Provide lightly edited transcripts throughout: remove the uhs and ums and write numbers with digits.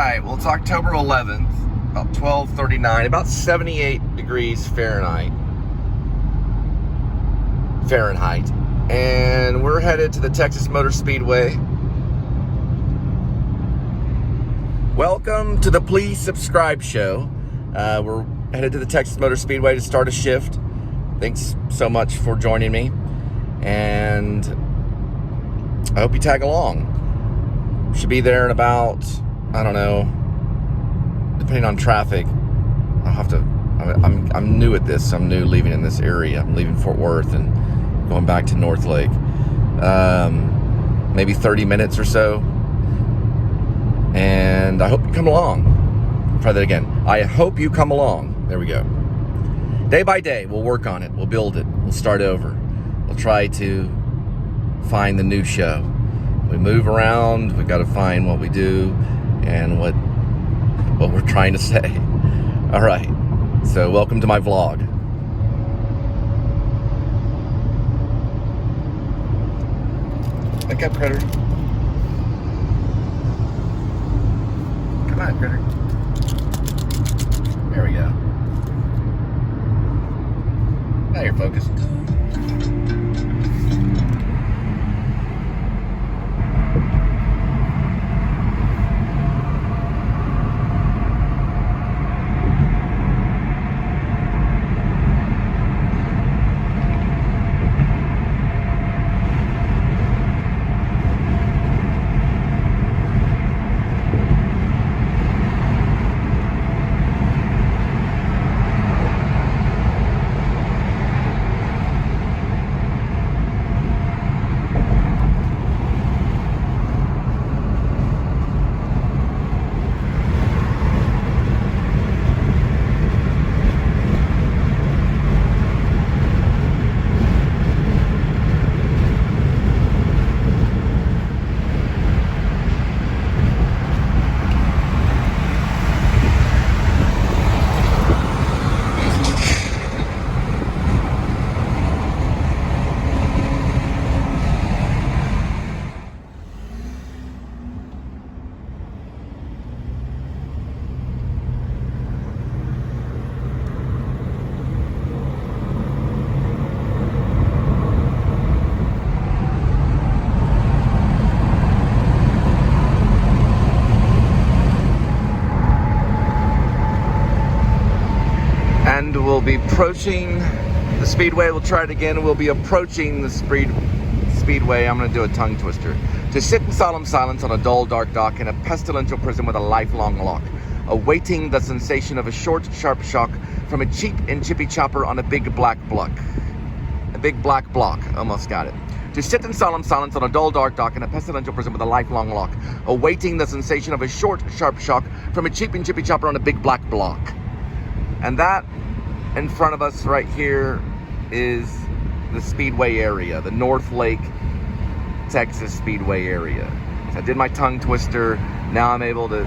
right, well, it's October 11th, about 12:39, about 78 degrees Fahrenheit. And we're headed to the Texas Motor Speedway. Welcome to the Please Subscribe show. We're headed to the Texas Motor Speedway to start a shift. Thanks so much for joining me. And I hope you tag along. Should be there in about, I don't know, depending on traffic. I'll have to, I'm new at this. I'm new living in this area. I'm leaving Fort Worth and going back to North Lake. Maybe 30 minutes or so. And I hope you come along. Try that again. I hope you come along. There we go. Day by day, we'll work on it. We'll build it. We'll start over. We'll try to find the new show. We move around. We got to find what we do and what we're trying to say. All right. So welcome to my vlog. Wake up, Critter. Come on, Critter. There we go. Now you're focused. And we'll be approaching the speedway. We'll try it again. We'll be approaching the speedway. I'm going to do a tongue twister. To sit in solemn silence on a dull, dark dock in a pestilential prison with a lifelong lock, awaiting the sensation of a short, sharp shock from a cheap and chippy chopper on a big black block. A big black block. Almost got it. To sit in solemn silence on a dull, dark dock in a pestilential prison with a lifelong lock, awaiting the sensation of a short, sharp shock from a cheap and chippy chopper on a big black block. And that in front of us right here is the Speedway area, the North Lake, Texas Speedway area. So I did my tongue twister. Now I'm able to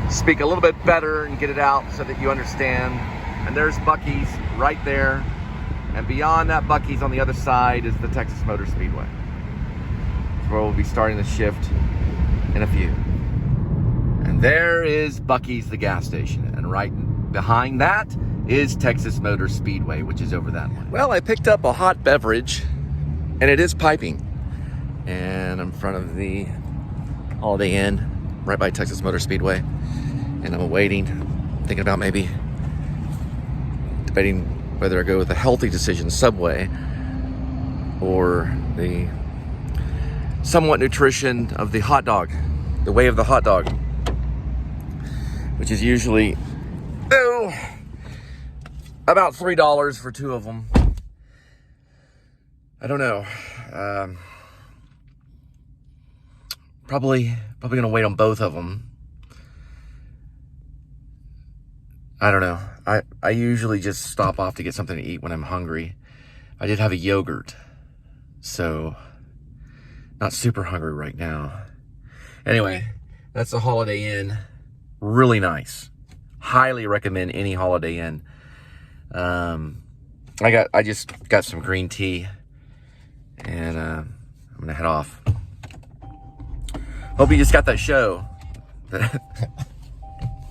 speak a little bit better and get it out so that you understand. And there's Buc-ee's right there. And beyond that Buc-ee's on the other side is the Texas Motor Speedway. That's where we'll be starting the shift in a few. And there is Buc-ee's, the gas station. And right behind that is Texas Motor Speedway, which is over that way. Well, I picked up a hot beverage, and it is piping. And I'm in front of the Holiday Inn, right by Texas Motor Speedway. And I'm waiting, thinking about maybe debating whether I go with a healthy decision, Subway, or the somewhat nutrition of the hot dog, the way of the hot dog, which is usually, about $3 for two of them. I don't know. Probably gonna wait on both of them. I don't know. I usually just stop off to get something to eat when I'm hungry. I did have a yogurt, so not super hungry right now. Anyway, that's the Holiday Inn. Really nice. Highly recommend any Holiday Inn. I just got some green tea, and I'm gonna head off. Hope you just got that show.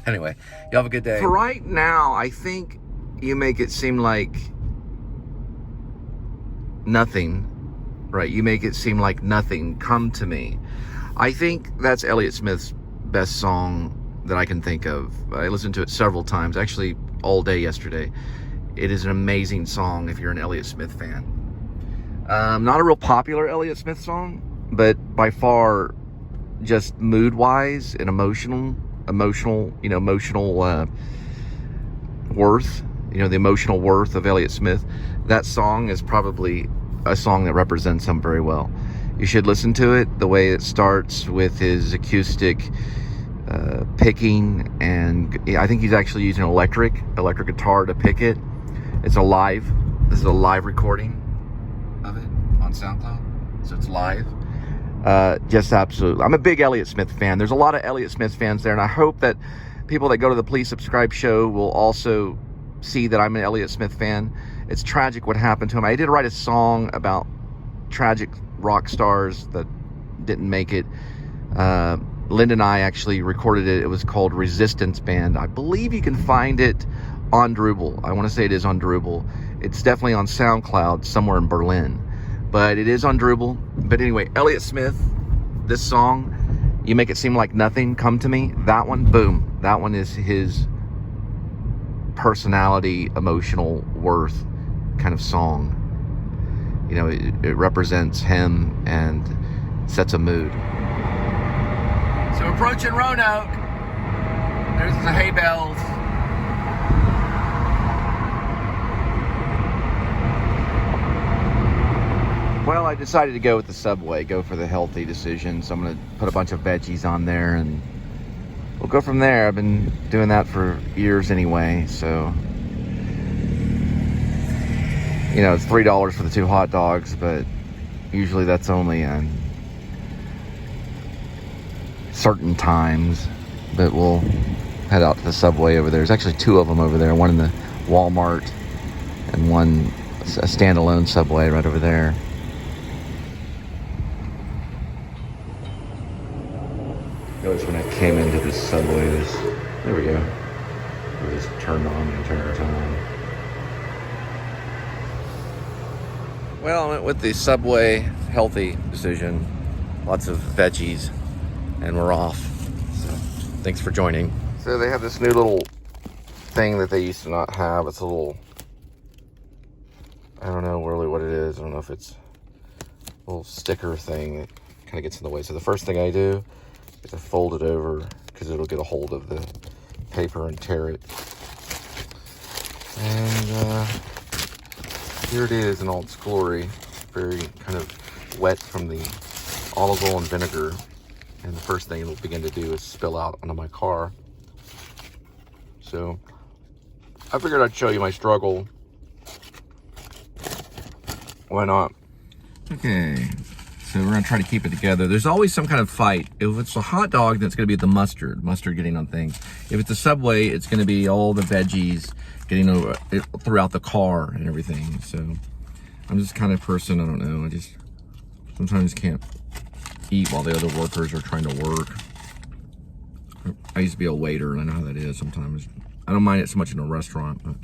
Anyway, you have a good day. For right now, I think you make it seem like nothing. Right, you make it seem like nothing. Come to me. I think that's Elliott Smith's best song that I can think of. I listened to it several times, actually all day yesterday. It is an amazing song if you're an Elliott Smith fan. Not a real popular Elliott Smith song, but by far, just mood-wise and emotional worth. You know, the emotional worth of Elliott Smith. That song is probably a song that represents him very well. You should listen to it. The way it starts with his acoustic picking, and I think he's actually using electric guitar to pick it. This is a live recording of it on SoundCloud, so it's live. Just absolutely. I'm a big Elliott Smith fan. There's a lot of Elliott Smith fans there, and I hope that people that go to the Please Subscribe show will also see that I'm an Elliott Smith fan. It's tragic what happened to him. I did write a song about tragic rock stars that didn't make it. Linda and I actually recorded it. It was called Resistance Band. I believe you can find it on Drooble. I want to say it is on Drooble. It's definitely on SoundCloud somewhere in Berlin, but it is on Drooble. But anyway, Elliott Smith, this song, You Make It Seem Like Nothing, Come to Me, that one, boom. That one is his personality, emotional worth kind of song. You know, it represents him and sets a mood. So approaching Roanoke. There's the hay bales. Well, I decided to go with the Subway, go for the healthy decision. So I'm going to put a bunch of veggies on there and we'll go from there. I've been doing that for years anyway, so you know, it's $3 for the 2 hot dogs, but usually that's only on certain times. But we'll head out to the Subway over there. There's actually 2 of them over there, one in the Walmart and one a standalone Subway right over there. Notice when I came into this Subway, there we go. It was just turned on the entire time. Well, I went with the Subway healthy decision. Lots of veggies, and we're off. So, thanks for joining. So they have this new little thing that they used to not have. It's a little, I don't know really what it is. I don't know if it's a little sticker thing that kind of gets in the way. So the first thing I do is to fold it over because it'll get a hold of the paper and tear it. And here it is in all its glory. Very kind of wet from the olive oil and vinegar. And the first thing it'll begin to do is spill out onto my car. So I figured I'd show you my struggle. Why not? Okay, so we're gonna try to keep it together. There's always some kind of fight. If it's a hot dog, then it's gonna be the mustard getting on things. If it's a Subway, it's gonna be all the veggies getting over throughout the car and everything. So I'm just kind of person, I don't know, I just sometimes can't eat while the other workers are trying to work. I used to be a waiter and I know how that is sometimes. I don't mind it so much in a restaurant, but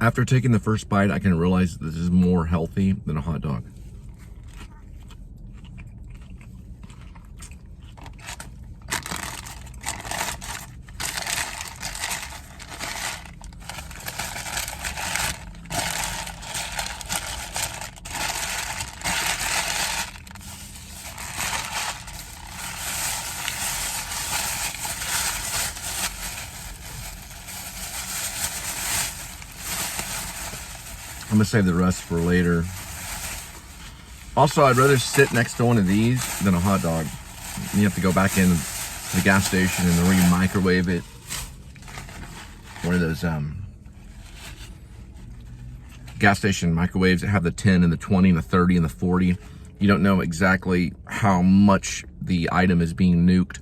after taking the first bite, I can realize this is more healthy than a hot dog. I'm gonna save the rest for later. Also, I'd rather sit next to one of these than a hot dog. You have to go back in to the gas station and re-microwave it. One of those gas station microwaves that have the 10 and the 20 and the 30 and the 40. You don't know exactly how much the item is being nuked.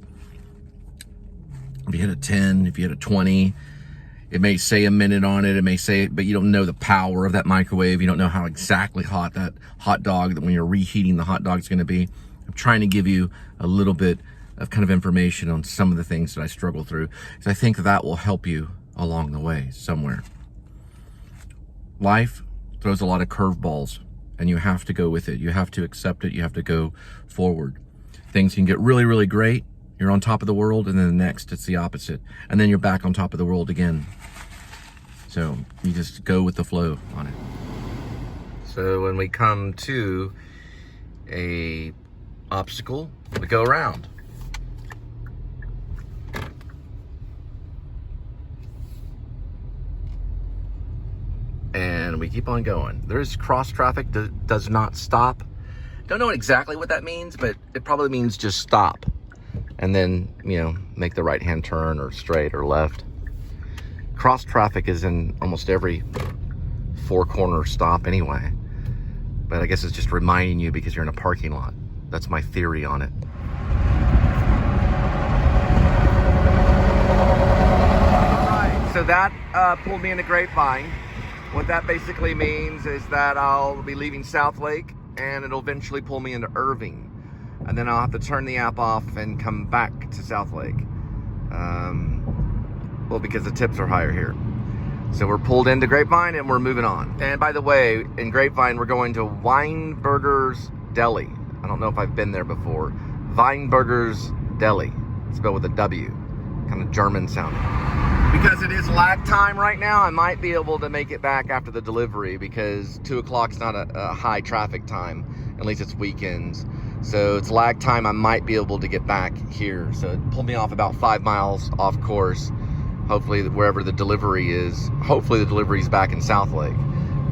If you hit a 10, if you hit a 20, It may say a minute on it, it may say, but you don't know the power of that microwave. You don't know how exactly hot that hot dog, that when you're reheating the hot dog, is going to be. I'm trying to give you a little bit of kind of information on some of the things that I struggle through, because I think that will help you along the way somewhere. Life throws a lot of curveballs, and you have to go with it. You have to accept it. You have to go forward. Things can get really, really great. You're on top of the world, and then the next, it's the opposite. And then you're back on top of the world again. So you just go with the flow on it. So when we come to a obstacle, we go around. And we keep on going. There's cross traffic that does not stop. Don't know exactly what that means, but it probably means just stop. And then, you know, make the right-hand turn or straight or left. Cross traffic is in almost every four-corner stop anyway. But I guess it's just reminding you because you're in a parking lot. That's my theory on it. All right, so that pulled me into Grapevine. What that basically means is that I'll be leaving South Lake, and it'll eventually pull me into Irving. And then I'll have to turn the app off and come back to South Lake. Well, because the tips are higher here. So we're pulled into Grapevine and we're moving on. And by the way, in Grapevine, we're going to Weinberger's Deli. I don't know if I've been there before. Weinberger's Deli. It's spelled with a W. Kind of German sounding. Because it is lag time right now, I might be able to make it back after the delivery, because 2 o'clock's not a high traffic time. At least it's weekends. So it's lag time. I might be able to get back here. So it pulled me off about 5 miles off course. Hopefully wherever the delivery is, hopefully the delivery is back in South Lake.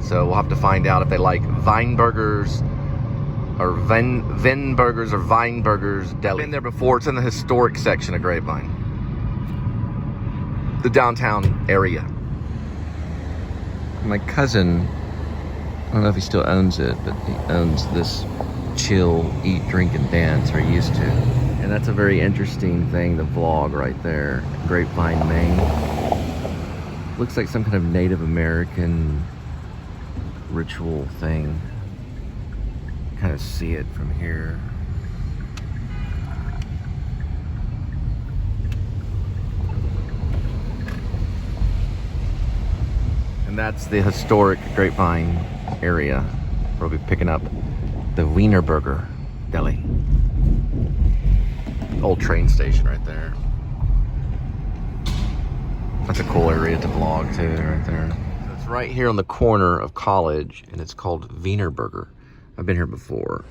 So we'll have to find out if they like Weinberger's or Weinberger's or Weinberger's Deli. I've been there before. It's in the historic section of Grapevine. The downtown area. My cousin, I don't know if he still owns it, but he owns this chill, eat, drink, and dance, or used to. And that's a very interesting thing, the vlog right there. Grapevine, Maine. Looks like some kind of Native American ritual thing. Kind of see it from here. And that's the historic Grapevine area. We'll be picking up the Weinberger Deli. Old train station right there. That's a cool area to vlog too, right there. So it's right here on the corner of College, and it's called Weinberger. I've been here before.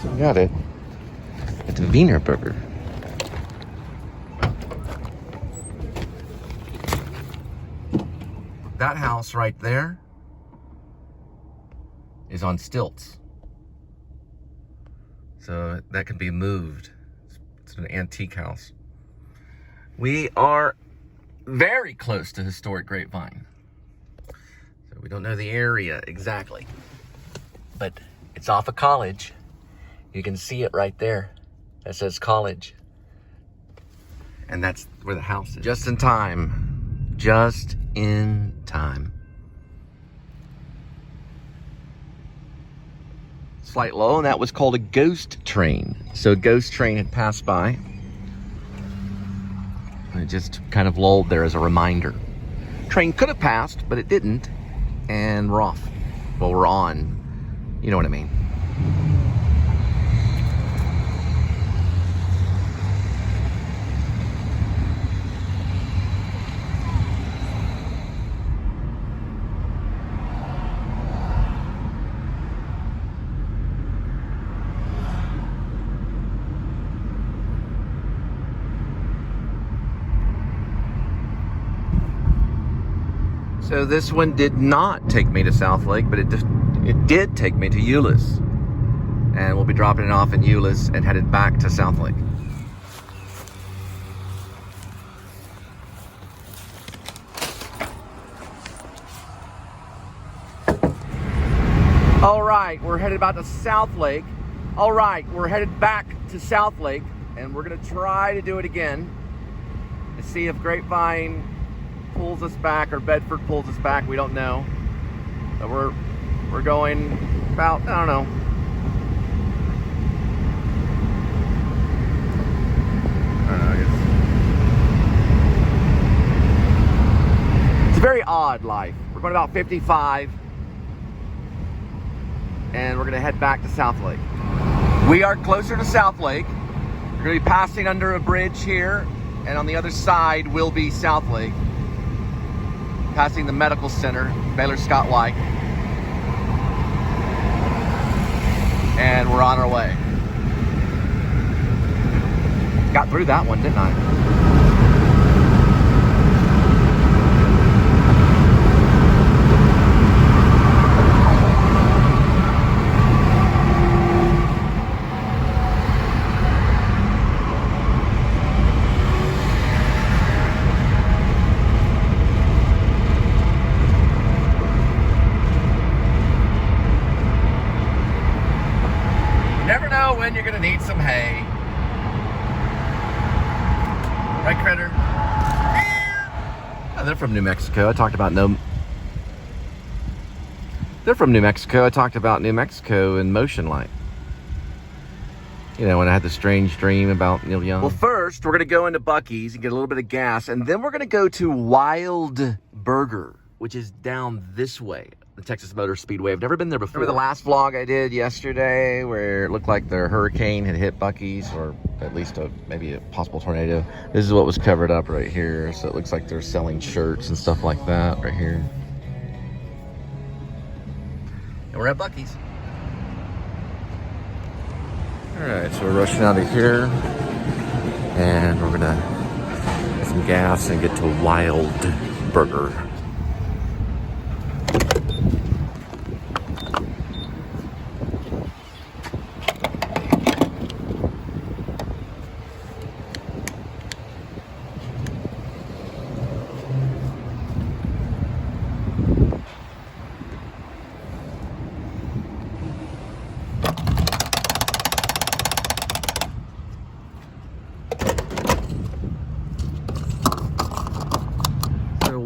So we got it at the Weinberger. That house right there is on stilts. So that can be moved. It's an antique house. We are very close to historic Grapevine. So we don't know the area exactly, but it's off of College. You can see it right there. That says College. And that's where the house is. Just in time. Just in time. Slight low, and that was called a ghost train. So a ghost train had passed by. And it just kind of lulled there as a reminder. Train could have passed, but it didn't. And we're off. Well, we're on. You know what I mean. So this one did not take me to South Lake, but it did take me to Euless. And we'll be dropping it off in Euless and headed back to South Lake. All right, we're headed about to South Lake. All right, we're headed back to South Lake, and we're gonna try to do it again to see if Grapevine pulls us back or Bedford pulls us back. We don't know. But we're going about, I don't know. It's a very odd life. We're going about 55. And we're gonna head back to South Lake. We are closer to South Lake. We're gonna be passing under a bridge here, and on the other side will be South Lake. Passing the medical center, Baylor Scott White. And we're on our way. Got through that one, didn't I? When you're gonna need some hay. Right, Critter? Oh, they're from New Mexico. I talked about They're from New Mexico. I talked about New Mexico in Motion Light. You know, when I had the strange dream about Neil Young. Well, first, we're gonna go into Buc-ee's and get a little bit of gas, and then we're gonna go to Weinberger, which is down this way. The Texas Motor Speedway. I've never been there before. Remember the last vlog I did yesterday where it looked like the hurricane had hit Buc-ee's, or at least maybe a possible tornado? This is what was covered up right here. So it looks like they're selling shirts and stuff like that right here. And we're at Buc-ee's. All right, so we're rushing out of here, and we're gonna get some gas and get to Weinberger.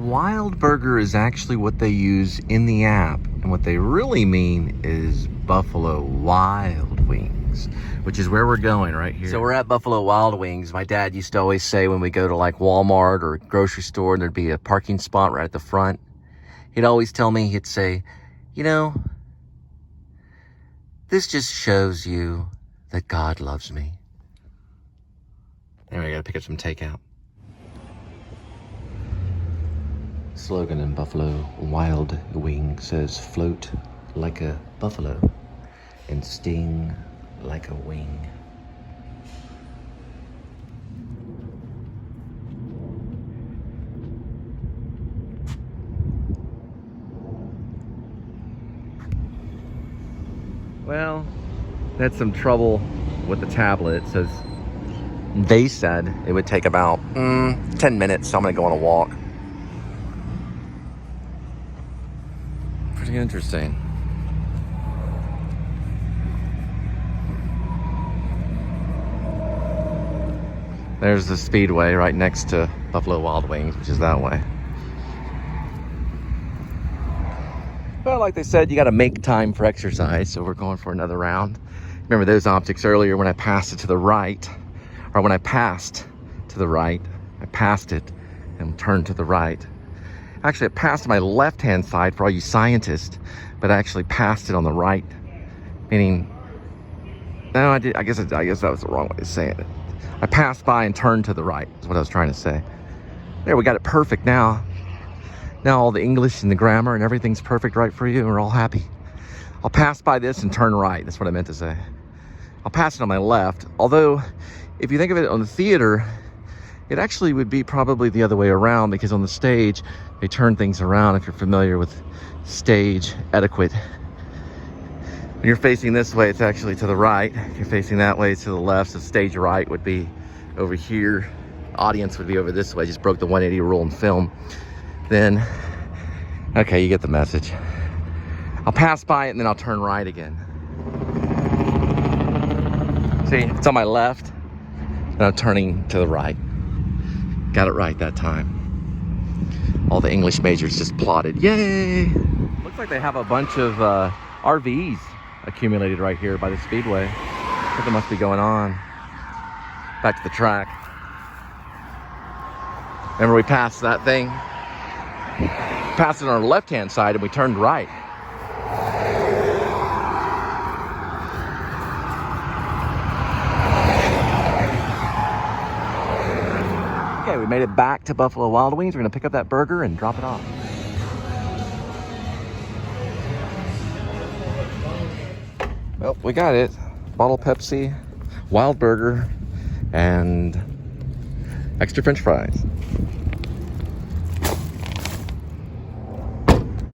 Weinberger is actually what they use in the app, and what they really mean is Buffalo Wild Wings, which is where we're going right here. So we're at Buffalo Wild Wings. My dad used to always say when we go to like Walmart or a grocery store and there'd be a parking spot right at the front, he'd always tell me, he'd say, you know, this just shows you that God loves me. Anyway, I gotta pick up some takeout. Slogan in Buffalo Wild Wing says, float like a buffalo and sting like a wing. Well, had some trouble with the tablet. It says, they said it would take about 10 minutes, so I'm gonna go on a walk. Pretty interesting. There's the Speedway right next to Buffalo Wild Wings, which is that way. Well, like they said, you got to make time for exercise, so we're going for another round. Remember those optics earlier when I passed it to the right, or when I passed to the right, I passed it and turned to the right. Actually, it passed to my left-hand side for all you scientists, but I actually passed it on the right, meaning, no, I did. I guess that was the wrong way of saying it. I passed by and turned to the right, is what I was trying to say. There, we got it perfect now. Now all the English and the grammar and everything's perfect right for you, and we're all happy. I'll pass by this and turn right. That's what I meant to say. I'll pass it on my left, although if you think of it on the theater, it actually would be probably the other way around, because on the stage, they turn things around if you're familiar with stage etiquette. When you're facing this way, it's actually to the right. If you're facing that way, it's to the left. So stage right would be over here. Audience would be over this way. Just broke the 180 rule in film. Then, okay, you get the message. I'll pass by it and then I'll turn right again. See, it's on my left and I'm turning to the right. Got it right that time. All the English majors just plotted. Yay! Looks like they have a bunch of RVs accumulated right here by the speedway. Something must be going on. Back to the track. Remember we passed that thing? Passed it on our left-hand side and we turned right. Okay, we made it back to Buffalo Wild Wings. We're gonna pick up that burger and drop it off. Well, we got it. Bottle Pepsi, wild burger, and extra French fries.